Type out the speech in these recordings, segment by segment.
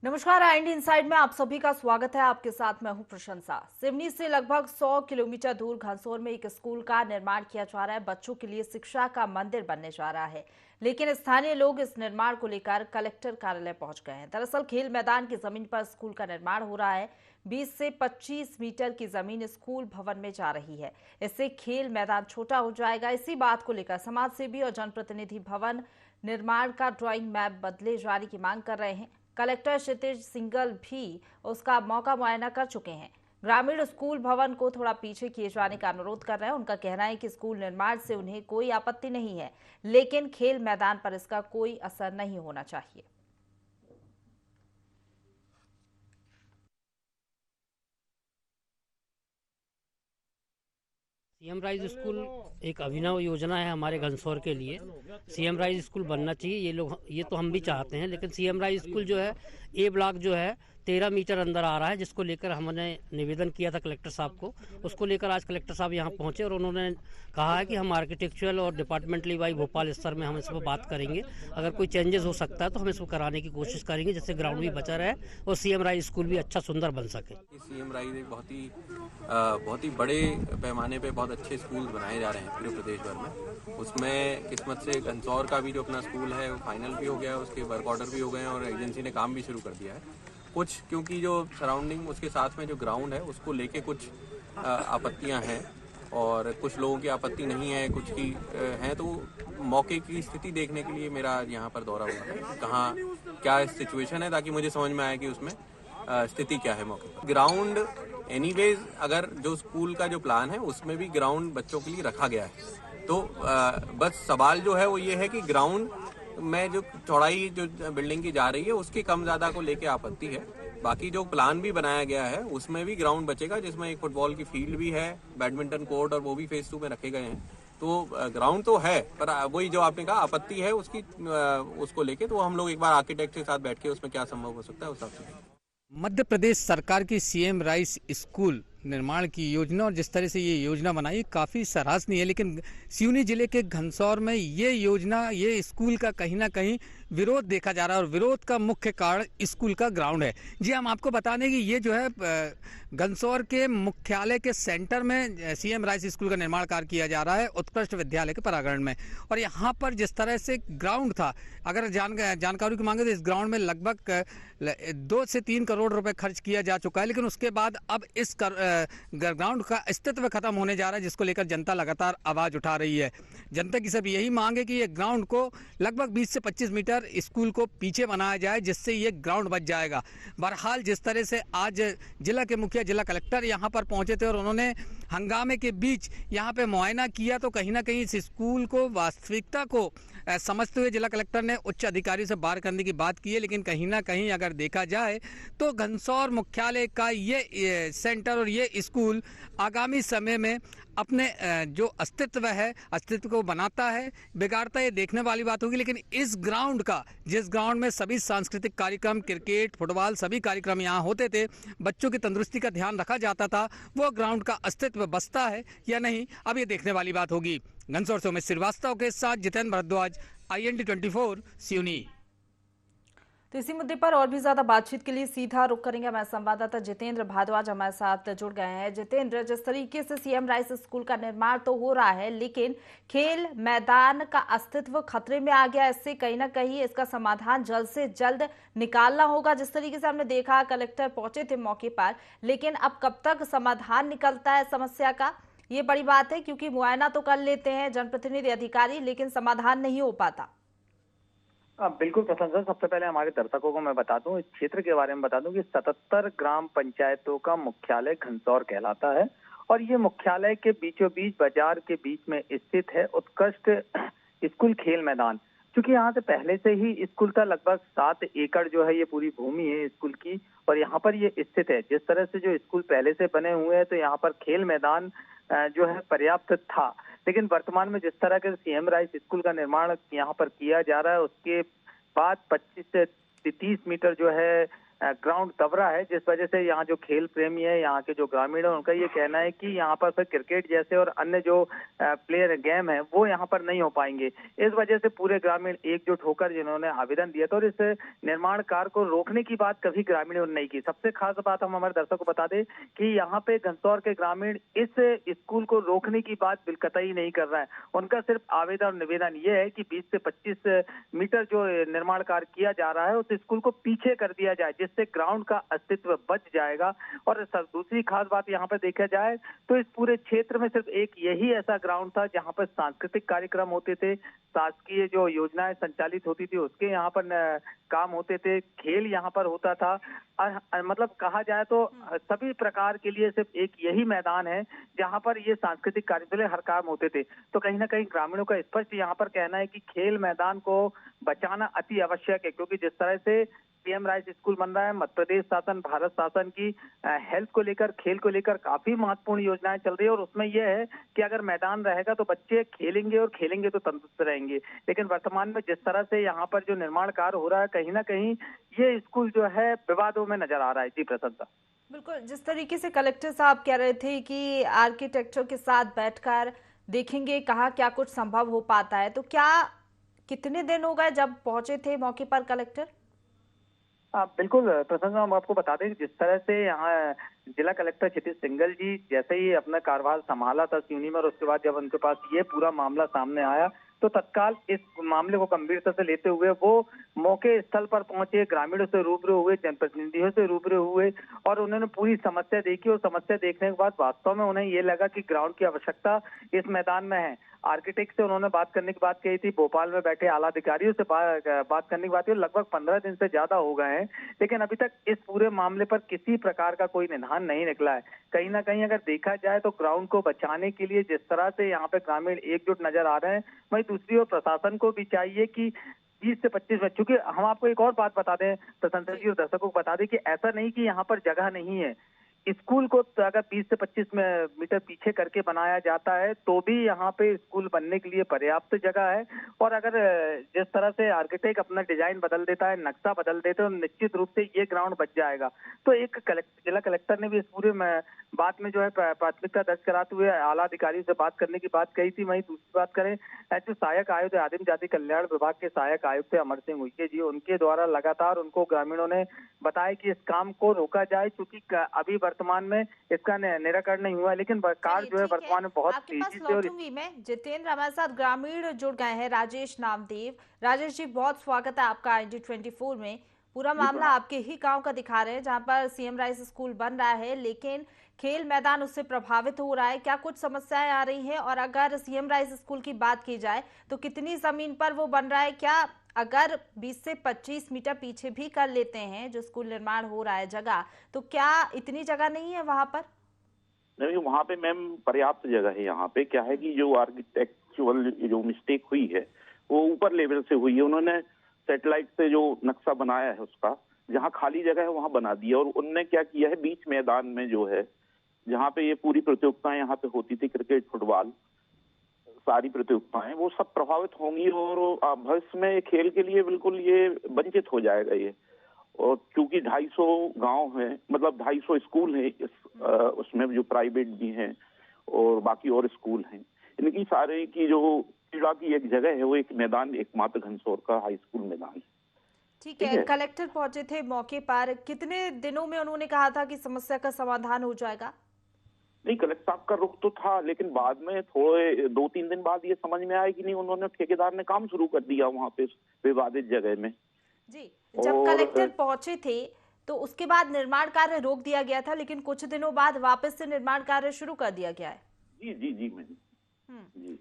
नमस्कार, IND inside में आप सभी का स्वागत है। आपके साथ मैं हूं प्रशंसा। सिवनी से लगभग 100 किलोमीटर दूर घनसोर में एक स्कूल का निर्माण किया जा रहा है। बच्चों के लिए शिक्षा का मंदिर बनने जा रहा है, लेकिन स्थानीय लोग इस निर्माण को लेकर कलेक्टर कार्यालय पहुंच गए हैं। दरअसल खेल मैदान की जमीन पर स्कूल का निर्माण हो रहा है। 20 से 25 मीटर की जमीन स्कूल भवन में जा रही है। इससे खेल मैदान छोटा हो जाएगा। इसी बात को लेकर समाज सेवी और जनप्रतिनिधि भवन निर्माण का ड्राइंग मैप बदले जाने की मांग कर रहे हैं। कलेक्टर क्षितिज सिंगल भी उसका मौका मुआयना कर चुके हैं। ग्रामीण स्कूल भवन को थोड़ा पीछे किए जाने का अनुरोध कर रहे हैं। उनका कहना है कि स्कूल निर्माण से उन्हें कोई आपत्ति नहीं है, लेकिन खेल मैदान पर इसका कोई असर नहीं होना चाहिए। सीएम राइज स्कूल एक अभिनव योजना है हमारे घनसौर के लिए। सीएम राइज स्कूल बनना चाहिए, ये तो हम भी चाहते हैं, लेकिन सीएम राइज स्कूल जो है ए ब्लॉक जो है 13 मीटर अंदर आ रहा है, जिसको लेकर हमने निवेदन किया था कलेक्टर साहब को। उसको लेकर आज कलेक्टर साहब यहाँ पहुंचे और उन्होंने कहा है कि हम आर्किटेक्चरल और डिपार्टमेंटली वाई भोपाल स्तर में हम इस पर बात करेंगे। अगर कोई चेंजेस हो सकता है तो हम इसको कराने की कोशिश करेंगे, जिससे ग्राउंड भी बचा रहे और सीएम राइज स्कूल भी अच्छा सुंदर बन सके। सीएम राइज एक बहुत ही बड़े पैमाने पे बहुत अच्छे स्कूल बनाए जा रहे हैं पूरे प्रदेश भर में। उसमें किस्मत से घनसौर का भी जो अपना स्कूल है वो फाइनल भी हो गया है, उसके वर्क ऑर्डर भी हो गए हैं और एजेंसी ने काम भी शुरू कर दिया है। कुछ क्योंकि जो सराउंडिंग उसके साथ में जो ग्राउंड है उसको लेके कुछ आपत्तियां हैं और कुछ लोगों की आपत्ति नहीं है, कुछ की हैं, तो मौके की स्थिति देखने के लिए मेरा यहाँ पर दौरा हुआ है। कहाँ क्या सिचुएशन है, ताकि मुझे समझ में आए कि उसमें स्थिति क्या है मौके पर। ग्राउंड एनीवेज अगर जो स्कूल का जो प्लान है उसमें भी ग्राउंड बच्चों के लिए रखा गया है, तो बस सवाल जो है वो ये है कि ग्राउंड में जो चौड़ाई जो बिल्डिंग की जा रही है उसकी कम ज्यादा को लेके आपत्ति है। बाकी जो प्लान भी बनाया गया है उसमें भी ग्राउंड बचेगा, जिसमें एक फुटबॉल की फील्ड भी है, बैडमिंटन कोर्ट, और वो भी फेज 2 में रखे गए हैं। तो ग्राउंड तो है, पर वही जो आपने कहा आपत्ति है उसकी उसको लेके, तो हम लोग एक बार आर्किटेक्ट के साथ बैठ के उसमें क्या संभव हो सकता है उस हिसाब से। मध्य प्रदेश सरकार की सीएम राइज स्कूल निर्माण की योजना और जिस तरह से ये योजना बनाई काफ़ी सराहनीय है, लेकिन सिवनी जिले के घनसौर में ये योजना, ये स्कूल का कहीं ना कहीं विरोध देखा जा रहा है और विरोध का मुख्य कारण स्कूल का ग्राउंड है। जी, हम आपको बता दें कि ये जो है घनसौर के मुख्यालय के सेंटर में सीएम राइज स्कूल का निर्माण कार्य किया जा रहा है, उत्कृष्ट विद्यालय के प्रांगण में। और यहाँ पर जिस तरह से ग्राउंड था, अगर जानकारी की मांगे तो इस ग्राउंड में लगभग 2 से 3 करोड़ रुपए खर्च किया जा चुका है, लेकिन उसके बाद अब इस ग्राउंड का अस्तित्व खत्म होने जा रहा है, जिसको लेकर जनता लगातार आवाज उठा रही है। जनता की सब यही मांग है कि ये ग्राउंड को लगभग 20 से 25 मीटर स्कूल को पीछे बनाया जाए, जिससे ये ग्राउंड बच जाएगा। बहरहाल जिस तरह से आज जिला के मुखिया, जिला कलेक्टर यहाँ पर पहुंचे थे और उन्होंने हंगामे के बीच यहाँ पे मुआयना किया, तो कहीं ना कहीं इस स्कूल को, वास्तविकता को समझते हुए जिला कलेक्टर ने उच्च अधिकारी से बात करने की बात की है। लेकिन कहीं ना कहीं अगर देखा जाए तो घनसौर मुख्यालय का ये सेंटर और ये स्कूल आगामी समय में अपने जो अस्तित्व है, अस्तित्व को बनाता है, बिगाड़ता है, ये देखने वाली बात होगी। लेकिन इस ग्राउंड का, जिस ग्राउंड में सभी सांस्कृतिक कार्यक्रम, क्रिकेट, फुटबॉल, सभी कार्यक्रम यहाँ होते थे, बच्चों की तंदुरुस्ती का ध्यान रखा जाता था, वो ग्राउंड का अस्तित्व बचता है या नहीं, अब ये देखने वाली बात होगी। घनसौर से उमेश श्रीवास्तव के साथ जितेंद्र भारद्वाज, IND 24 सिवनी। तो इसी मुद्दे पर और भी ज्यादा बातचीत के लिए सीधा रुख करेंगे। हमारे संवाददाता जितेंद्र भारद्वाज हमारे साथ जुड़ गए हैं। जितेंद्र, जिस तरीके से सीएम राइज स्कूल का निर्माण तो हो रहा है, लेकिन खेल मैदान का अस्तित्व खतरे में आ गया। इससे कहीं ना कहीं इसका समाधान जल्द से जल्द निकालना होगा। जिस तरीके से हमने देखा, कलेक्टर पहुंचे थे मौके पर, लेकिन अब कब तक समाधान निकलता है समस्या का, ये बड़ी बात है, क्योंकि मुआयना तो कर लेते हैं जनप्रतिनिधि अधिकारी, लेकिन समाधान नहीं हो पाता। बिल्कुल प्रशंसा। सबसे पहले हमारे दर्शकों को मैं बता दूं, इस क्षेत्र के बारे में बता दूं कि 77 ग्राम पंचायतों का मुख्यालय घनसौर कहलाता है और ये मुख्यालय के बीचों बीच, बाजार के बीच में स्थित है उत्कृष्ट स्कूल खेल मैदान। क्योंकि यहाँ से पहले से ही स्कूल का लगभग 7 एकड़ जो है ये पूरी भूमि है स्कूल की, और यहाँ पर ये स्थित है। जिस तरह से जो स्कूल पहले से बने हुए हैं, तो यहाँ पर खेल मैदान जो है पर्याप्त था। लेकिन वर्तमान में जिस तरह के सीएम राइज स्कूल का निर्माण यहाँ पर किया जा रहा है, उसके बाद 25 से 30 मीटर जो है ग्राउंड दब रहा है, जिस वजह से यहाँ जो खेल प्रेमी है, यहाँ के जो ग्रामीण है, उनका ये कहना है कि यहाँ पर फिर क्रिकेट जैसे और अन्य जो प्लेयर गेम है वो यहाँ पर नहीं हो पाएंगे। इस वजह से पूरे ग्रामीण एकजुट होकर जिन्होंने आवेदन दिया था, और इस निर्माण कार्य को रोकने की बात कभी ग्रामीणों ने नहीं की। सबसे खास बात हम हमारे दर्शकों को बता दें कि यहाँ पे घनसौर के ग्रामीण इस स्कूल को रोकने की बात बिल्कुल नहीं कर रहा है। उनका सिर्फ आवेदन और निवेदन ये है कि 20 से 25 मीटर जो निर्माण कार्य किया जा रहा है उस स्कूल को पीछे कर दिया जाए, जिससे ग्राउंड का अस्तित्व बच जाएगा। और दूसरी खास बात यहाँ पे देखा जाए तो इस पूरे क्षेत्र में सिर्फ एक यही ऐसा ग्राउंड था जहाँ पर सांस्कृतिक कार्यक्रम होते थे, शासकीय जो योजनाएं संचालित होती थी उसके यहाँ पर काम होते थे, खेल यहाँ पर होता था। मतलब कहा जाए तो सभी प्रकार के लिए सिर्फ एक यही मैदान है जहाँ पर ये सांस्कृतिक कार्यक्रम हर काम होते थे। तो कहीं ना कहीं ग्रामीणों का स्पष्ट यहाँ पर कहना है कि खेल मैदान को बचाना अति आवश्यक है, क्योंकि जिस तरह से सीएम राइस स्कूल बन रहा है, मध्य प्रदेश शासन, भारत शासन की हेल्थ को लेकर, खेल को लेकर काफी महत्वपूर्ण योजनाएं चल रही है। और उसमें यह है कि अगर मैदान रहेगा तो बच्चे खेलेंगे और खेलेंगे तो तंदुरुस्त रहेंगे। लेकिन वर्तमान में जिस तरह से यहाँ पर जो निर्माण कार्य हो रहा है, कहीं ना कहीं ये स्कूल जो है विवादों में नजर आ रहा है। जी प्रसन्नता। बिल्कुल, जिस तरीके से कलेक्टर साहब कह रहे थे कि आर्किटेक्चर के साथ बैठकर देखेंगे कहाँ क्या कुछ संभव हो पाता है, तो क्या कितने दिन हो गए जब पहुंचे थे मौके पर कलेक्टर? बिल्कुल प्रसन्न, हम आपको बता दें जिस तरह से यहाँ जिला कलेक्टर क्षितिज सिंघल जी जैसे ही अपना कार्यभार संभाला था सिवनी में, और उसके बाद जब उनके पास ये पूरा मामला सामने आया तो तत्काल इस मामले को गंभीरता से लेते हुए वो मौके स्थल पर पहुंचे, ग्रामीणों से रूबरू हुए, जनप्रतिनिधियों से रूबरू हुए और उन्होंने पूरी समस्या देखी। और समस्या देखने के बाद वास्तव में उन्हें ये लगा कि ग्राउंड की आवश्यकता इस मैदान में है। आर्किटेक्ट से उन्होंने बात करने की बात कही थी, भोपाल में बैठे आला अधिकारियों से बात करने की बात की, लगभग 15 दिन से ज्यादा हो गए हैं, लेकिन अभी तक इस पूरे मामले पर किसी प्रकार का कोई निदान नहीं निकला है। कहीं ना कहीं अगर देखा जाए तो ग्राउंड को बचाने के लिए जिस तरह से यहाँ पे ग्रामीण एकजुट नजर आ रहे हैं, वहीं दूसरी ओर प्रशासन को भी चाहिए कि 20 से 25 में, चूंकि हम आपको एक और बात बता दें प्रशंसक जी और दर्शकों को बता दें कि ऐसा नहीं कि यहाँ पर जगह नहीं है। स्कूल को अगर 20 से 25 मीटर पीछे करके बनाया जाता है तो भी यहाँ पे स्कूल बनने के लिए पर्याप्त जगह है। और अगर जिस तरह से आर्किटेक्ट अपना डिजाइन बदल देता है, नक्शा बदल देता है, तो निश्चित रूप से ये ग्राउंड बच जाएगा। तो एक जिला कलेक्टर ने भी इस पूरे बात में जो है प्राथमिकता दर्ज कराते हुए आला अधिकारियों से बात करने की बात कही थी। वहीं दूसरी बात करें, जो सहायक आयुक्त आदिम जाति कल्याण विभाग के सहायक आयुक्त अमर सिंह उइके जी, उनके द्वारा लगातार उनको ग्रामीणों ने बताया कि इस काम को रोका जाए, क्योंकि अभी वर्तमान में इसका निराकरण नहीं हुआ, लेकिन कार्य जो है वर्तमान में बहुत तेजी से। और मैं जितेंद्र, हमारे साथ ग्रामीण जुड़ गए हैं, राजेश नामदेव। राजेश जी, बहुत स्वागत है आपका IND24 में। पूरा मामला आपके ही गांव का दिखा रहे हैं जहां पर सीएम राइस स्कूल बन रहा है, लेकिन खेल मैदान उससे प्रभावित हो रहा है। क्या कुछ समस्याएं आ रही हैं? और अगर सीएम राइस स्कूल की बात की जाए तो कितनी जमीन पर वो बन रहा है? क्या अगर 20 से 25 मीटर पीछे भी कर लेते हैं जो स्कूल निर्माण हो रहा है जगह, तो क्या इतनी जगह नहीं है वहां पर? नहीं, वहाँ पे मैम पर्याप्त जगह है। यहाँ पे क्या है कि जो आर्किटेक्चुअल जो मिस्टेक हुई है वो ऊपर लेवल से हुई है। उन्होंने सैटेलाइट से जो नक्शा बनाया है उसका, जहाँ खाली जगह है वहाँ बना दिया। और उनने क्या किया है, बीच मैदान में जो है जहाँ पे ये पूरी प्रतियोगिताएं यहाँ पे होती थी, क्रिकेट, फुटबॉल, सारी प्रतियोगिताएं, वो सब प्रभावित होंगी और भविष्य में खेल के लिए बिल्कुल ये वंचित हो जाएगा ये। और क्योंकि 250 गांव हैं, मतलब 250 स्कूल हैं उसमें जो प्राइवेट भी हैं और बाकी और स्कूल हैं, इनकी सारे की जो क्रीड़ा की एक जगह है वो एक मैदान एकमात्र घनसौर का हाई स्कूल मैदान है। ठीक है, कलेक्टर पहुंचे थे मौके पर, कितने दिनों में उन्होंने कहा था कि समस्या का समाधान हो जाएगा? नहीं, कलेक्टर साहब का रुख तो था, लेकिन बाद में थोड़े 2-3 दिन बाद ये समझ में आया कि नहीं, उन्होंने ठेकेदार ने काम शुरू कर दिया वहाँ पे विवादित जगह में। जी, जब कलेक्टर पहुंचे थे तो उसके बाद निर्माण कार्य रोक दिया गया था, लेकिन कुछ दिनों बाद वापस से निर्माण कार्य शुरू कर दिया गया है। जी जी जी मैम जी।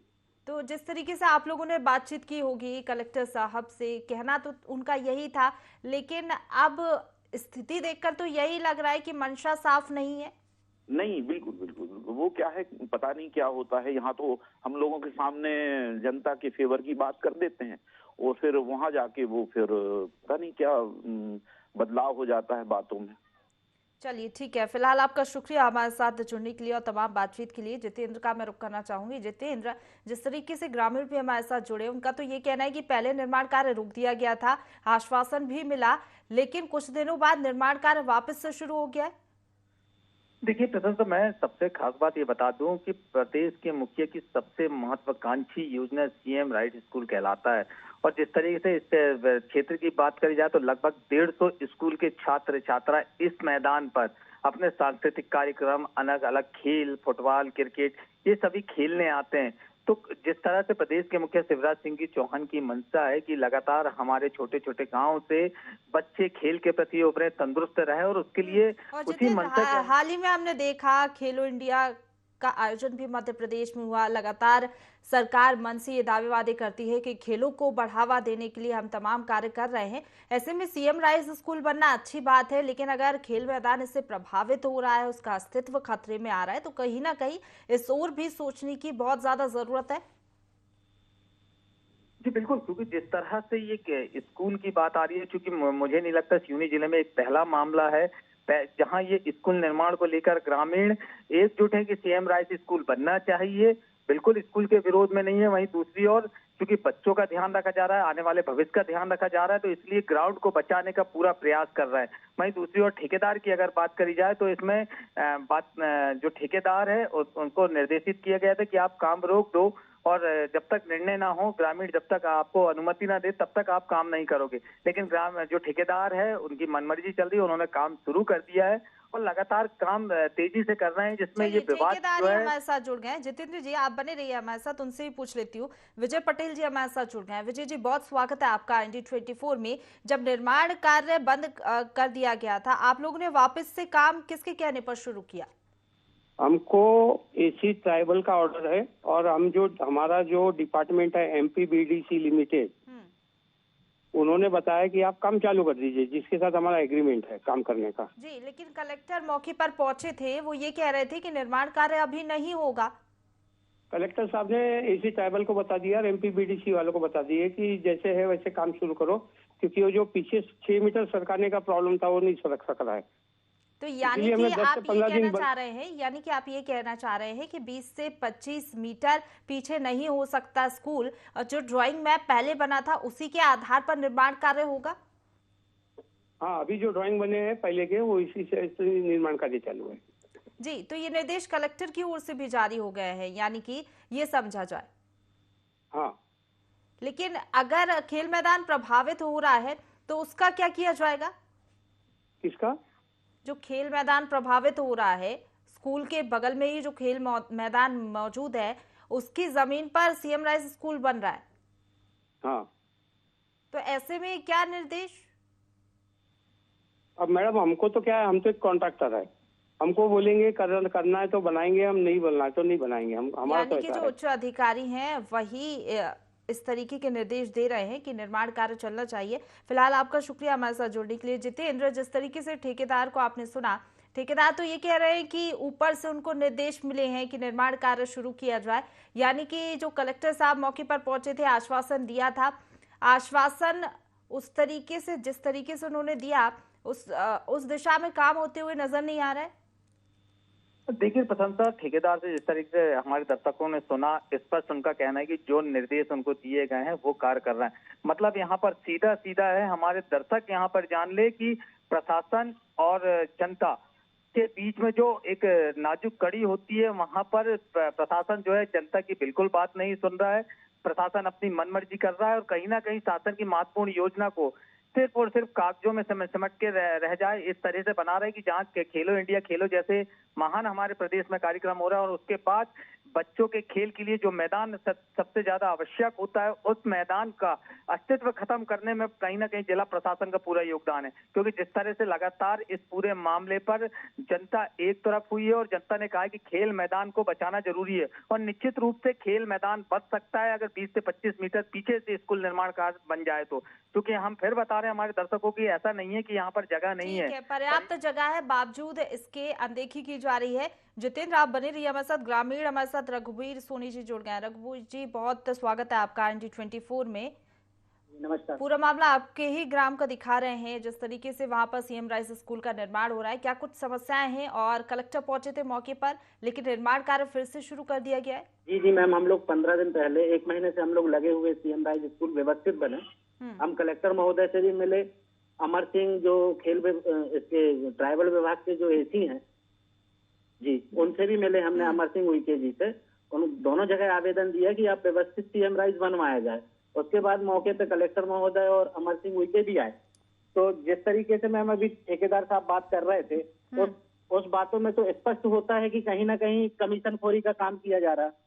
तो जिस तरीके से आप लोगों ने बातचीत की होगी कलेक्टर साहब से, कहना तो उनका यही था, लेकिन अब स्थिति देखकर तो यही लग रहा है कि मंशा साफ नहीं है। नहीं, बिल्कुल बिल्कुल, वो क्या है, पता नहीं क्या होता है। यहाँ तो हम लोगों के सामने जनता के फेवर की बात कर देते हैं और फिर वहां जाके वो फिर पता नहीं क्या बदलाव हो जाता है बातों में। चलिए ठीक है, फिलहाल आपका शुक्रिया हमारे साथ जुड़ने के लिए और तमाम बातचीत के लिए। जितेंद्र का मैं रुख करना चाहूंगी। जितेंद्र, जिस तरीके से ग्रामीण भी हमारे साथ जुड़े, उनका तो ये कहना है कि पहले निर्माण कार्य रोक दिया गया था, आश्वासन भी मिला, लेकिन कुछ दिनों बाद निर्माण कार्य वापस से शुरू हो गया है। देखिए प्रथम तो मैं सबसे खास बात ये बता दूं कि प्रदेश के मुखिया की सबसे महत्वाकांक्षी योजना सीएम राइट स्कूल कहलाता है। और जिस तरीके से इस क्षेत्र की बात करी जाए तो लगभग 150 स्कूल के छात्र छात्रा इस मैदान पर अपने सांस्कृतिक कार्यक्रम, अलग अलग खेल, फुटबॉल, क्रिकेट, ये सभी खेलने आते हैं। तो जिस तरह से प्रदेश के मुखिया शिवराज सिंह चौहान की मंशा है कि लगातार हमारे छोटे छोटे गांव से बच्चे खेल के प्रति उभरे, तंदुरुस्त रहे, और उसके लिए और उसी मंशा हाल ही में हमने देखा खेलो इंडिया का आयोजन भी मध्य प्रदेश में हुआ। लगातार सरकार मन से ये दावे वादे करती है कि खेलों को बढ़ावा देने के लिए हम तमाम कार्य कर रहे हैं। ऐसे में सीएम राइज स्कूल बनना अच्छी बात है, लेकिन अगर खेल मैदान इससे प्रभावित हो रहा है, उसका अस्तित्व खतरे में आ रहा है, तो कहीं ना कहीं इस ओर भी सोचने की बहुत ज्यादा जरूरत है। जी बिल्कुल, क्योंकि जिस तरह से ये स्कूल की बात आ रही है, क्योंकि मुझे नहीं लगता सिवनी जिले में एक पहला मामला है जहां ये स्कूल निर्माण को लेकर ग्रामीण एकजुट है कि सीएम राइट स्कूल बनना चाहिए। बिल्कुल स्कूल के विरोध में नहीं है। वहीं दूसरी ओर क्योंकि बच्चों का ध्यान रखा जा रहा है, आने वाले भविष्य का ध्यान रखा जा रहा है, तो इसलिए ग्राउंड को बचाने का पूरा प्रयास कर रहा है। वहीं दूसरी ओर ठेकेदार की अगर बात करी जाए तो इसमें जो ठेकेदार है उनको निर्देशित किया गया था कि आप काम रोक दो और जब तक निर्णय ना हो, ग्रामीण जब तक आपको अनुमति ना दे तब तक आप काम नहीं करोगे। लेकिन जो ठेकेदार है उनकी मनमर्जी चल रही है, उन्होंने काम शुरू कर दिया है और लगातार काम तेजी से कर रहे हैं, जिसमें ये विवाद जो है। हमारे साथ जुड़ गए हैं जितेंद्र जी, आप बने रहिए हमारे साथ, उनसे भी पूछ लेती हूँ। विजय पटेल जी हमारे साथ जुड़ गए हैं। विजय जी, बहुत स्वागत है आपका ND24 में। जब निर्माण कार्य बंद कर दिया गया था, आप लोगों ने वापस से काम किसके कहने पर शुरू किया? हमको एसी ट्राइबल का ऑर्डर है और हमारा जो डिपार्टमेंट है MPBDC लिमिटेड, उन्होंने बताया कि आप काम चालू कर दीजिए, जिसके साथ हमारा एग्रीमेंट है काम करने का। जी, लेकिन कलेक्टर मौके पर पहुंचे थे, वो ये कह रहे थे कि निर्माण कार्य अभी नहीं होगा। कलेक्टर साहब ने एसी ट्राइबल को बता दिया और MPBDC वालों को बता दिए कि जैसे है वैसे काम शुरू करो, क्योंकि वो जो पीछे 6 मीटर सरकाने का प्रॉब्लम था वो नहीं सरक सक रहा है। तो यानी कि आप ये कहना चाह रहे हैं कि 20 से 25 मीटर पीछे नहीं हो सकता स्कूल, और जो ड्राइंग मैप पहले बना था उसी के आधार पर निर्माण कार्य होगा? हाँ, अभी जो ड्राइंग बने हैं पहले के, वो इसी से निर्माण कार्य चालू है। जी, तो ये निर्देश कलेक्टर की ओर से भी जारी हो गए हैं, यानी कि ये समझा जाए। हाँ, लेकिन अगर खेल मैदान प्रभावित हो रहा है तो उसका क्या किया जाएगा? किसका? जो खेल मैदान प्रभावित हो रहा है, स्कूल के बगल में ही जो खेल मैदान मौजूद है, उसकी जमीन पर सीएम राइज स्कूल बन रहा है। हाँ, तो ऐसे में क्या निर्देश? अब मैडम हमको तो क्या है, हम तो एक कॉन्ट्रैक्टर है, हमको बोलेंगे करना है तो बनाएंगे, हम नहीं बनना है तो नहीं बनाएंगे। हमारा तो यानी कि जो उच्च अधिकारी हैं वही इस तरीके के निर्देश दे रहे हैं कि निर्माण कार्य चलना चाहिए। फिलहाल आपका शुक्रिया हमारे साथ जुड़ने के लिए। जितेंद्र, जिस तरीके से ठेकेदार को आपने सुना, ठेकेदार तो ये कह रहे हैं कि ऊपर से उनको निर्देश मिले हैं कि निर्माण कार्य शुरू किया जाए, यानी कि जो कलेक्टर साहब मौके पर पहुंचे थे, आश्वासन दिया था, आश्वासन उस तरीके से जिस तरीके से उन्होंने दिया उस दिशा में काम होते हुए नजर नहीं आ रहा है। देखिए प्रथमतः ठेकेदार से जिस तरीके से हमारे दर्शकों ने सुना, स्पष्ट उनका कहना है कि जो निर्देश उनको दिए गए हैं वो कार्य कर रहे हैं। मतलब यहाँ पर सीधा सीधा है, हमारे दर्शक यहाँ पर जान ले कि प्रशासन और जनता के बीच में जो एक नाजुक कड़ी होती है, वहां पर प्रशासन जो है जनता की बिल्कुल बात नहीं सुन रहा है। प्रशासन अपनी मनमर्जी कर रहा है और कहीं ना कहीं शासन की महत्वपूर्ण योजना को सिर्फ और सिर्फ कागजों में सिमट के रह जाए, इस तरह से बना रहे कि जहाँ खेलो इंडिया खेलो जैसे महान हमारे प्रदेश में कार्यक्रम हो रहा है, और उसके बाद बच्चों के खेल के लिए जो मैदान सबसे ज्यादा आवश्यक होता है, उस मैदान का अस्तित्व खत्म करने में कहीं ना कहीं जिला प्रशासन का पूरा योगदान है। क्योंकि जिस तरह से लगातार इस पूरे मामले पर जनता एक तरफ हुई है और जनता ने कहा है कि खेल मैदान को बचाना जरूरी है, और निश्चित रूप से खेल मैदान बच सकता है अगर 20 से 25 मीटर पीछे से स्कूल निर्माण कार्य बन जाए तो। क्योंकि हम फिर बता रहे हैं हमारे दर्शकों की, ऐसा नहीं है कि यहाँ पर जगह नहीं है, पर्याप्त जगह है, बावजूद इसके अनदेखी की जा रही है। जितेंद्र, आप बने रहिए हमारे साथ। ग्रामीण हमारे साथ रघुवीर सोनी जी जुड़ गए हैं। रघुवीर जी, बहुत स्वागत है आपका ND24 में। नमस्कार। पूरा मामला आपके ही ग्राम का दिखा रहे हैं, जिस तरीके से वहां पर सीएम राइस स्कूल का निर्माण हो रहा है, क्या कुछ समस्याएं हैं? और कलेक्टर पहुंचे थे मौके पर, लेकिन निर्माण कार्य फिर से शुरू कर दिया गया है। जी जी मैम, हम लोग 15 दिन पहले, 1 महीने से हम लोग लगे हुए सीएम राइस स्कूल व्यवस्थित बने। हम कलेक्टर महोदय से भी मिले, अमर सिंह जो इसके ट्राइबल विभाग के जो एसी हैं जी, उनसे भी मिले हमने, अमर सिंह उइके जी से। उन दोनों जगह आवेदन दिया कि आप व्यवस्थित सीएम राइस बनवाया जाए। उसके बाद मौके पे कलेक्टर महोदय और अमर सिंह उइके भी आए। तो जिस तरीके से मैम अभी ठेकेदार साहब बात कर रहे थे, उस बातों में तो स्पष्ट होता है कि कहीं ना कहीं कमीशनखोरी का काम किया जा रहा है।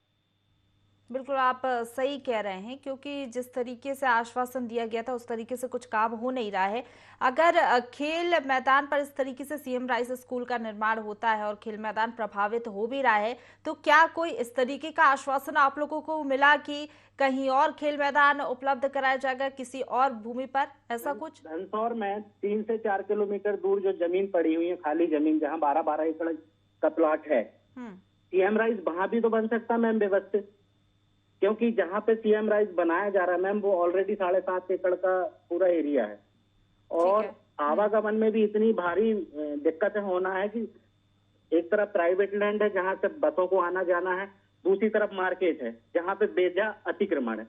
बिल्कुल आप सही कह रहे हैं, क्योंकि जिस तरीके से आश्वासन दिया गया था उस तरीके से कुछ काम हो नहीं रहा है। अगर खेल मैदान पर इस तरीके से सीएम राइस स्कूल का निर्माण होता है और खेल मैदान प्रभावित हो भी रहा है, तो क्या कोई इस तरीके का आश्वासन आप लोगों को मिला कि कहीं और खेल मैदान उपलब्ध कराया जाएगा किसी और भूमि पर, ऐसा कुछ? घनसौर में 3 से 4 किलोमीटर दूर जो जमीन पड़ी हुई है, खाली जमीन, जहाँ 12-12 एकड़ का प्लॉट है, सीएम राइस वहां भी तो बन सकता मैम व्यवस्थित। क्योंकि जहाँ पे सीएम राइस बनाया जा रहा है मैम, वो ऑलरेडी 7.5 एकड़ का पूरा एरिया है। और आवागमन में भी इतनी भारी दिक्कतें होना है कि एक तरफ प्राइवेट लैंड है जहाँ से बसों को आना जाना है, दूसरी तरफ मार्केट है जहाँ पे बेजा अतिक्रमण है।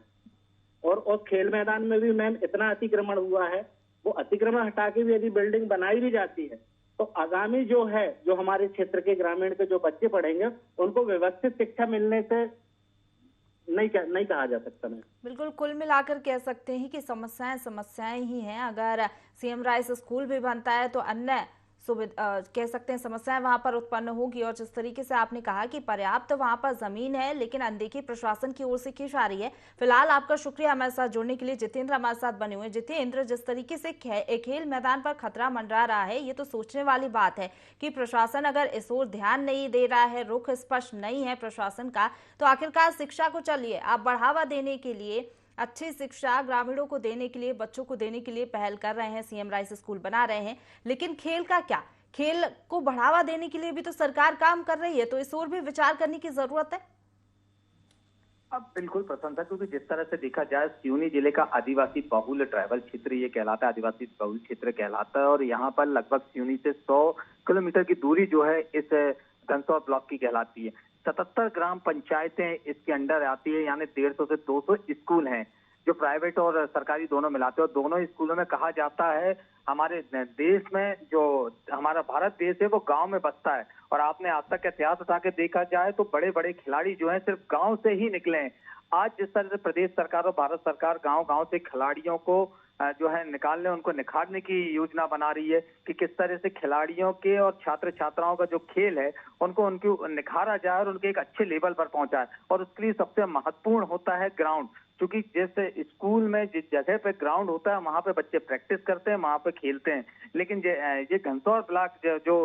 और उस खेल मैदान में भी मैम इतना अतिक्रमण हुआ है, वो अतिक्रमण हटा के भी यदि बिल्डिंग बनाई भी जाती है तो आगामी जो हमारे क्षेत्र के ग्रामीण के जो बच्चे पढ़ेंगे, उनको व्यवस्थित शिक्षा मिलने से नहीं कहा जा सकता। मैं बिल्कुल कुल मिलाकर कह सकते हैं कि समस्याएं ही हैं। अगर सीएम राइस स्कूल भी बनता है तो अन्य कह सकते हैं समस्याएं वहां पर उत्पन्न होगी। और जिस तरीके से आपने कहा कि पर्याप्त वहां पर जमीन है, लेकिन अनदेखी प्रशासन की ओर से की जा रही है। फिलहाल आपका शुक्रिया हमारे साथ जुड़ने के लिए। जितेंद्र हमारे साथ बने हुए। जितेंद्र, जिस तरीके से खेल मैदान पर खतरा मंडरा रहा है, ये तो सोचने वाली बात है कि प्रशासन अगर इस ओर ध्यान नहीं दे रहा है, रुख स्पष्ट नहीं है प्रशासन का, तो आखिरकार शिक्षा को चलिए आप बढ़ावा देने के लिए, अच्छी शिक्षा ग्रामीणों को देने के लिए, बच्चों को देने के लिए पहल कर रहे हैं, सीएम राइस स्कूल बना रहे हैं, लेकिन खेल का क्या? खेल को बढ़ावा देने के लिए भी तो सरकार काम कर रही है, तो इस ओर भी विचार करने की जरूरत है। अब बिल्कुल प्रशंसा, क्योंकि जिस तरह से देखा जाए, सिवनी जिले का आदिवासी बहुल ट्राइबल क्षेत्र ये कहलाता है, आदिवासी बहुल क्षेत्र कहलाता है। और यहाँ पर लगभग सिवनी से 100 किलोमीटर की दूरी जो है इस घनसौर ब्लॉक की कहलाती है। 77 ग्राम पंचायतें इसके अंडर आती है, यानी 150 से 200 स्कूल हैं जो प्राइवेट और सरकारी दोनों मिलाते हैं। और दोनों स्कूलों में कहा जाता है, हमारे देश में जो हमारा भारत देश है वो गांव में बसता है। और आपने आज तक का इतिहास उठा के देखा जाए तो बड़े बड़े खिलाड़ी जो हैं सिर्फ गांव से ही निकले हैं। आज जिस तरह से प्रदेश सरकार और भारत सरकार गांव गांव से खिलाड़ियों को जो है निकालने, उनको निखारने की योजना बना रही है कि किस तरह से खिलाड़ियों के और छात्र छात्राओं का जो खेल है उनको उनकी निखारा जाए और उनके एक अच्छे लेवल पर पहुंचाए। और उसके लिए सबसे महत्वपूर्ण होता है ग्राउंड, क्योंकि जैसे स्कूल में जिस जगह पे ग्राउंड होता है वहां पे बच्चे प्रैक्टिस करते हैं, वहां पे खेलते हैं। लेकिन ये घनसौर ब्लॉक जो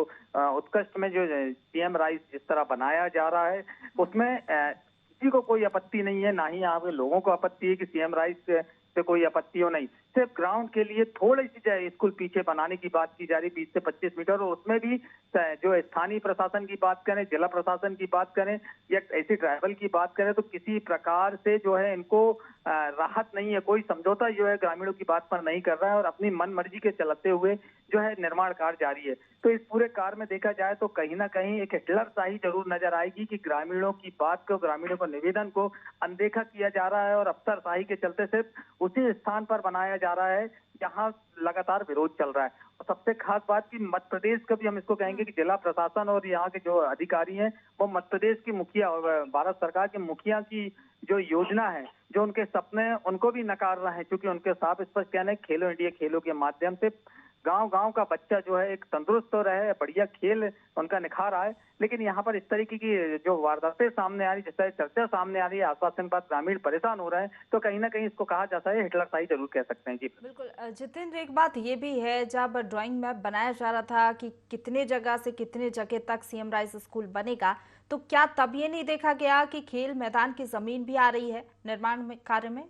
उत्कृष्ट में जो सीएम राइस जिस तरह बनाया जा रहा है, उसमें किसी को कोई आपत्ति नहीं है, ना ही यहाँ पे लोगों को आपत्ति है कि सीएम राइस से कोई आपत्ति हो नहीं। सिर्फ ग्राउंड के लिए थोड़ी सी स्कूल पीछे बनाने की बात की जा रही, 20 से 25 मीटर। और उसमें भी जो स्थानीय प्रशासन की बात करें, जिला प्रशासन की बात करें या ऐसी ट्राइबल की बात करें, तो किसी प्रकार से जो है इनको राहत नहीं है, कोई समझौता जो है ग्रामीणों की बात पर नहीं कर रहा है और अपनी मन मर्जी के चलते हुए जो है निर्माण कार्य जारी है। तो इस पूरे कार्य में देखा जाए तो कहीं ना कहीं एक हिटलरशाही जरूर नजर आएगी कि ग्रामीणों की बात को, ग्रामीणों को निवेदन को अनदेखा किया जा रहा है और अफसरशाही के चलते सिर्फ उसी स्थान पर बनाया जा रहा है जहां लगातार विरोध चल रहा है। और सबसे खास बात की मध्य प्रदेश का भी हम इसको कहेंगे कि जिला प्रशासन और यहाँ के जो अधिकारी हैं वो मध्य प्रदेश की मुखिया और भारत सरकार के मुखिया की जो योजना है, जो उनके सपने, उनको भी नकार रहे हैं। क्योंकि उनके साफ स्पष्ट कहना है, खेलो इंडिया खेलों के माध्यम से गांव गांव का बच्चा जो है एक तंदुरुस्त तो रहे, बढ़िया खेल उनका निखार आए। लेकिन यहाँ पर इस तरीके की जो वारदातें सामने आ रही, जिस तरह चर्चा सामने आ रही है, आश्वासन के बाद ग्रामीण परेशान हो रहे हैं, तो कहीं ना कहीं इसको कहा जाता है हिटलरशाही जरूर कह सकते हैं। जी बिल्कुल जितेंद्र, एक बात ये भी है, जब ड्राइंग मैप बनाया जा रहा था कि कितने जगह से कितने जगह तक सीएम राइस स्कूल बनेगा, तो क्या तब ये नहीं देखा गया कि खेल मैदान की जमीन भी आ रही है निर्माण में कार्य में?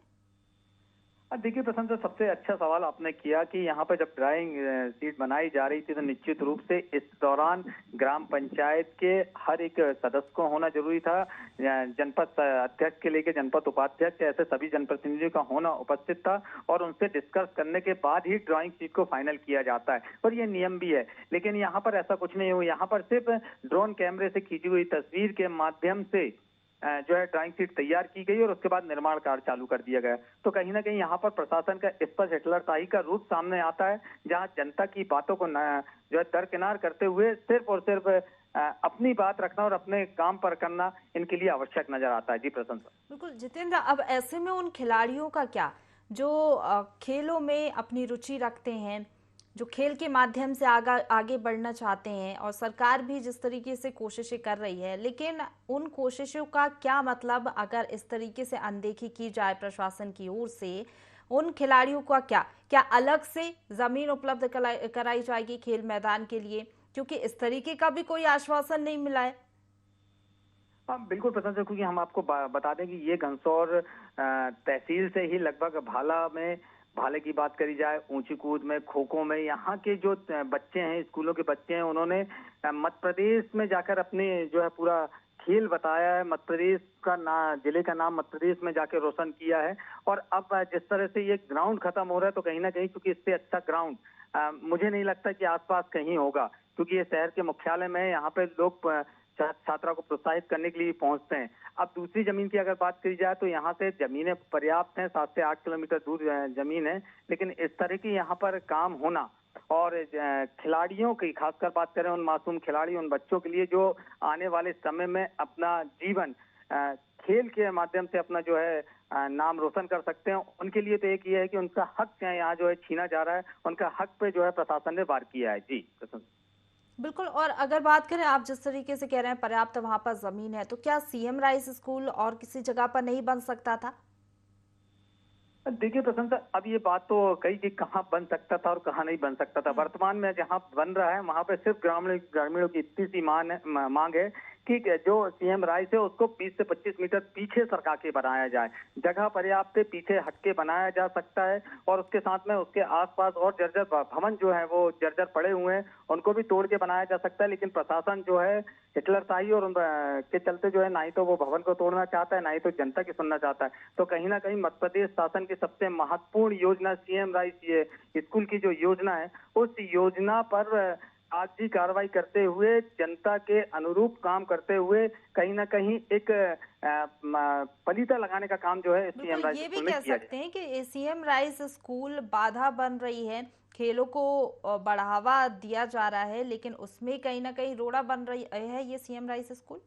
देखिए प्रशांत, सबसे अच्छा सवाल आपने किया कि यहाँ पर जब ड्राइंग शीट बनाई जा रही थी तो निश्चित रूप से इस दौरान ग्राम पंचायत के हर एक सदस्य को होना जरूरी था। जनपद अध्यक्ष के लेके जनपद उपाध्यक्ष ऐसे सभी जनप्रतिनिधियों का होना उपस्थित था और उनसे डिस्कस करने के बाद ही ड्राइंग शीट को फाइनल किया जाता है और ये नियम भी है। लेकिन यहाँ पर ऐसा कुछ नहीं हुआ। यहाँ पर सिर्फ ड्रोन कैमरे से खींची हुई तस्वीर के माध्यम से जो है ड्राइंग शीट तैयार की गई और उसके बाद निर्माण कार्य चालू कर दिया गया। तो कहीं ना कहीं यहाँ पर प्रशासन का स्पष्ट हिटलरशाही का रूप सामने आता है, जहाँ जनता की बातों को जो है दरकिनार करते हुए सिर्फ और सिर्फ अपनी बात रखना और अपने काम पर करना इनके लिए आवश्यक नजर आता है। जी प्रशंसा। बिल्कुल जितेंद्र, अब ऐसे में उन खिलाड़ियों का क्या जो खेलों में अपनी रुचि रखते हैं, जो खेल के माध्यम से आगे बढ़ना चाहते हैं, और सरकार भी जिस तरीके से कोशिशें कर रही है, लेकिन उन कोशिशों का क्या मतलब अगर इस तरीके से अनदेखी की जाए प्रशासन की ओर से? उन खिलाड़ियों का क्या अलग से जमीन उपलब्ध कराई जाएगी खेल मैदान के लिए? क्योंकि इस तरीके का भी कोई आश्वासन नहीं मिला है। हाँ बिल्कुल प्रशांत, क्योंकि हम आपको बता दें कि ये घनसौर तहसील से ही लगभग भाले की बात करी जाए, ऊंची कूद में, खो खो में, यहाँ के जो बच्चे हैं, स्कूलों के बच्चे हैं, उन्होंने मध्य प्रदेश में जाकर अपने जो है पूरा खेल बताया है। मध्य प्रदेश का जिले का नाम मध्य प्रदेश में जाके रोशन किया है। और अब जिस तरह से ये ग्राउंड खत्म हो रहा है तो कहीं ना कहीं क्योंकि इससे अच्छा ग्राउंड मुझे नहीं लगता कि आसपास कहीं होगा, क्योंकि ये शहर के मुख्यालय में यहाँ पे लोग छात्रा को प्रोत्साहित करने के लिए पहुंचते हैं। अब दूसरी जमीन की अगर बात करी जाए तो यहाँ से जमीनें पर्याप्त हैं, 7 से 8 किलोमीटर दूर जमीन है, लेकिन इस तरह की यहाँ पर काम होना और खिलाड़ियों की खासकर बात करें, उन मासूम खिलाड़ी, उन बच्चों के लिए जो आने वाले समय में अपना जीवन खेल के माध्यम से अपना जो है नाम रोशन कर सकते हैं, उनके लिए तो एक ये है कि उनका हक यहाँ जो है छीना जा रहा है, उनका हक पे जो है प्रशासन ने वार किया है। जी बिल्कुल। और अगर बात करें, आप जिस तरीके से कह रहे हैं पर्याप्त वहां पर जमीन है, तो क्या सीएम राइस स्कूल और किसी जगह पर नहीं बन सकता था? देखिए प्रशंसा, अब ये बात तो कही कि कहाँ बन सकता था और कहाँ नहीं बन सकता था। वर्तमान में जहाँ बन रहा है वहां पे सिर्फ ग्रामीणों की इतनी सी मांग है कि जो सीएम राइस है उसको 20 से 25 मीटर पीछे सरका के बनाया जाए। जगह पर्याप्त है, पीछे हटके बनाया जा सकता है और उसके साथ में उसके आसपास और जर्जर भवन जो है वो जर्जर पड़े हुए हैं, उनको भी तोड़ के बनाया जा सकता है। लेकिन प्रशासन जो है हिटलरशाही और के चलते जो है ना ही तो वो भवन को तोड़ना चाहता है, ना ही तो जनता की सुनना चाहता है। तो कहीं ना कहीं मध्य प्रदेश शासन की सबसे महत्वपूर्ण योजना सीएम राइस ये स्कूल की जो योजना है, उस योजना पर आज भी कार्रवाई करते हुए, जनता के अनुरूप काम करते हुए कहीं ना कहीं एक पलीता लगाने का काम जो है सीएम राइस ये भी कह सकते हैं कि सीएम राइस स्कूल बाधा बन रही है, खेलों को बढ़ावा दिया जा रहा है, लेकिन उसमें कहीं ना कहीं रोड़ा बन रही है ये सीएम राइस स्कूल।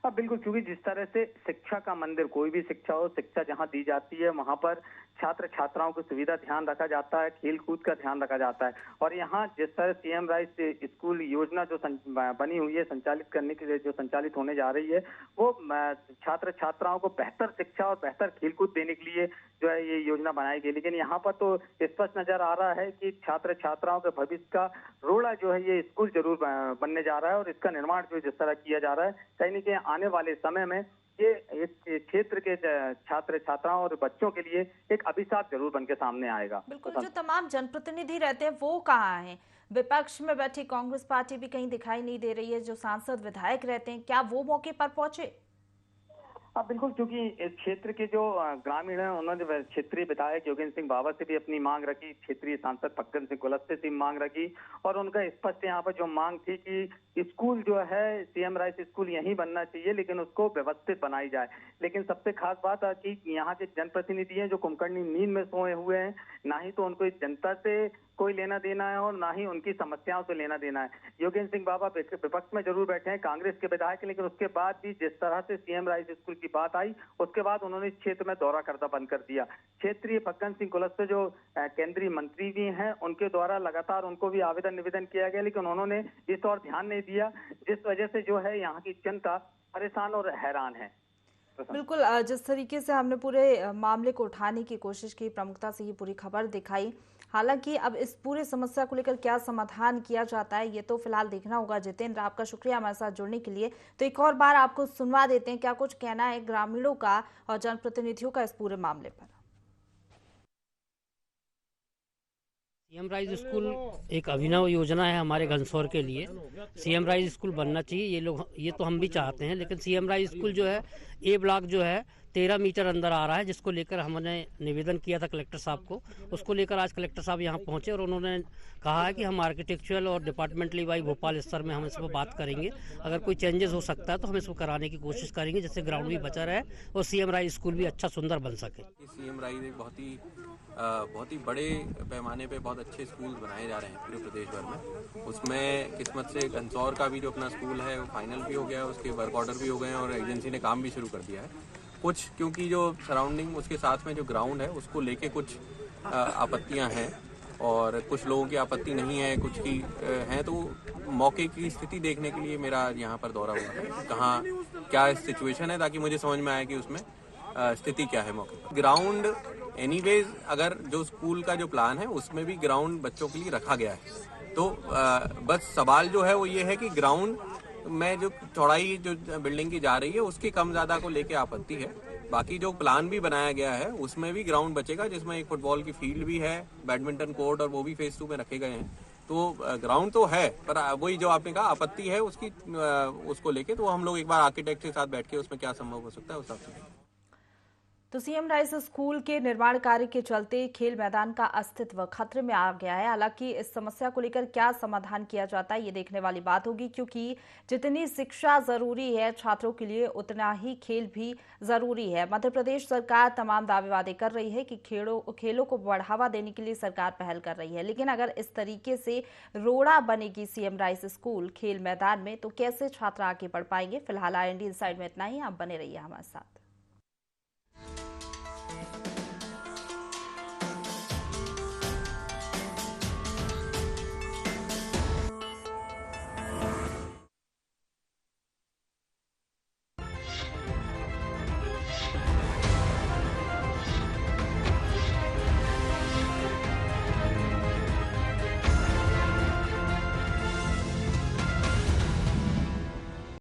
अब बिल्कुल, क्योंकि जिस तरह से शिक्षा का मंदिर, कोई भी शिक्षा हो, शिक्षा जहां दी जाती है वहां पर छात्र छात्राओं की सुविधा ध्यान रखा जाता है, खेल कूद का ध्यान रखा जाता है। और यहाँ जिस तरह सीएम राइस स्कूल योजना जो बनी हुई है, संचालित करने के लिए जो संचालित होने जा रही है, वो छात्र छात्राओं को बेहतर शिक्षा और बेहतर खेल कूद देने के लिए जो है ये योजना बनाई गई। लेकिन यहाँ पर तो स्पष्ट नजर आ रहा है कि छात्र छात्राओं के भविष्य का रोड़ा जो है ये स्कूल जरूर बनने जा रहा है और इसका निर्माण जो जिस तरह किया जा रहा है, कहीं ना कहीं आने वाले समय में ये इस क्षेत्र के छात्र छात्राओं और बच्चों के लिए एक अभिशाप जरूर बन के सामने आएगा। बिल्कुल। जो तमाम जनप्रतिनिधि रहते हैं वो कहाँ हैं? विपक्ष में बैठी कांग्रेस पार्टी भी कहीं दिखाई नहीं दे रही है। जो सांसद विधायक रहते हैं, क्या वो मौके पर पहुंचे? हाँ बिल्कुल, क्योंकि इस क्षेत्र के जो ग्रामीण हैं उन्होंने क्षेत्रीय विधायक योगेंद्र सिंह बाबा से भी अपनी मांग रखी, क्षेत्रीय सांसद फग्गन सिंह कुलस्ते से मांग रखी और उनका स्पष्ट यहाँ पर जो मांग थी कि स्कूल जो है सीएम राइस स्कूल यहीं बनना चाहिए, लेकिन उसको व्यवस्थित बनाई जाए। लेकिन सबसे खास बात है कि यहाँ के जनप्रतिनिधि हैं जो कुंभकर्णी नींद में सोए हुए हैं, ना ही तो उनको इस जनता से कोई लेना देना है और ना ही उनकी समस्याओं से लेना देना है। योगेंद्र सिंह बाबा विपक्ष में जरूर बैठे हैं, कांग्रेस के विधायक, लेकिन उसके बाद भी जिस तरह से सीएम राइस स्कूल की बात आई उसके बाद उन्होंने इस क्षेत्र में दौरा करना बंद कर दिया। क्षेत्रीय फग्गन सिंह कुलस्ते जो केंद्रीय मंत्री भी हैं, उनके द्वारा लगातार उनको भी आवेदन निवेदन किया गया, लेकिन उन्होंने इस और ध्यान नहीं दिया, जिस वजह से जो है यहाँ की जनता परेशान और हैरान है। बिल्कुल। जिस तरीके से हमने पूरे मामले को उठाने की कोशिश की, प्रमुखता से ये पूरी खबर दिखाई, हालांकि अब इस पूरे समस्या को लेकर क्या समाधान किया जाता है ये तो फिलहाल देखना होगा। जितेंद्र, आपका शुक्रिया हमारे साथ जुड़ने के लिए। तो एक और बार आपको सुनवा देते हैं क्या कुछ कहना है ग्रामीणों का और जनप्रतिनिधियों का इस पूरे मामले पर। सीएम राइज स्कूल एक अभिनव योजना है हमारे घनसौर के लिए। सीएम राइज स्कूल बनना चाहिए, ये तो हम भी चाहते हैं, लेकिन सीएम राइज स्कूल जो है ए ब्लॉक जो है 13 मीटर अंदर आ रहा है, जिसको लेकर हमने निवेदन किया था कलेक्टर साहब को। उसको लेकर आज कलेक्टर साहब यहाँ पहुंचे और उन्होंने कहा है कि हम आर्किटेक्चरल और डिपार्टमेंटली वाई भोपाल स्तर में हम इस पर बात करेंगे। अगर कोई चेंजेस हो सकता है तो हम इसको कराने की कोशिश करेंगे, जिससे ग्राउंड भी बचा रहे और सीएम राइज स्कूल भी अच्छा सुंदर बन सके। सीएम राइज एक बहुत ही बड़े पैमाने पे बहुत अच्छे स्कूल बनाए जा रहे हैं पूरे प्रदेश भर में। उसमें किस्मत से घनसौर का भी जो अपना स्कूल है वो फाइनल भी हो गया, उसके वर्क ऑर्डर भी हो गए हैं और एजेंसी ने काम भी शुरू कर दिया है। कुछ क्योंकि जो सराउंडिंग उसके साथ में जो ग्राउंड है उसको लेके कुछ आपत्तियां हैं और कुछ लोगों की आपत्ति नहीं है, कुछ की हैं, तो मौके की स्थिति देखने के लिए मेरा यहाँ पर दौरा हुआ है। कहाँ क्या सिचुएशन है ताकि मुझे समझ में आए कि उसमें स्थिति क्या है मौके पर। ग्राउंड एनीवेज अगर जो स्कूल का जो प्लान है उसमें भी ग्राउंड बच्चों के लिए रखा गया है, तो बस सवाल जो है वो ये है कि ग्राउंड में जो चौड़ाई जो बिल्डिंग की जा रही है उसकी कम ज्यादा को लेके आपत्ति है। बाकी जो प्लान भी बनाया गया है उसमें भी ग्राउंड बचेगा, जिसमें एक फुटबॉल की फील्ड भी है, बैडमिंटन कोर्ट, और वो भी फेज 2 में रखे गए हैं। तो ग्राउंड तो है, पर वही जो आपने कहा आपत्ति है उसकी उसको लेके, तो हम लोग एक बार आर्किटेक्ट के साथ बैठ के उसमें क्या संभव हो सकता है उस हिसाब से। तो सीएम राइज स्कूल के निर्माण कार्य के चलते खेल मैदान का अस्तित्व खतरे में आ गया है। हालांकि इस समस्या को लेकर क्या समाधान किया जाता है ये देखने वाली बात होगी, क्योंकि जितनी शिक्षा जरूरी है छात्रों के लिए उतना ही खेल भी जरूरी है। मध्य प्रदेश सरकार तमाम दावे वादे कर रही है कि खेलों को बढ़ावा देने के लिए सरकार पहल कर रही है, लेकिन अगर इस तरीके से रोड़ा बनेगी सीएम राइज स्कूल खेल मैदान में तो कैसे छात्र आगे बढ़ पाएंगे। फिलहाल IND इनसाइड में इतना ही, आप बने रहिए हमारे साथ।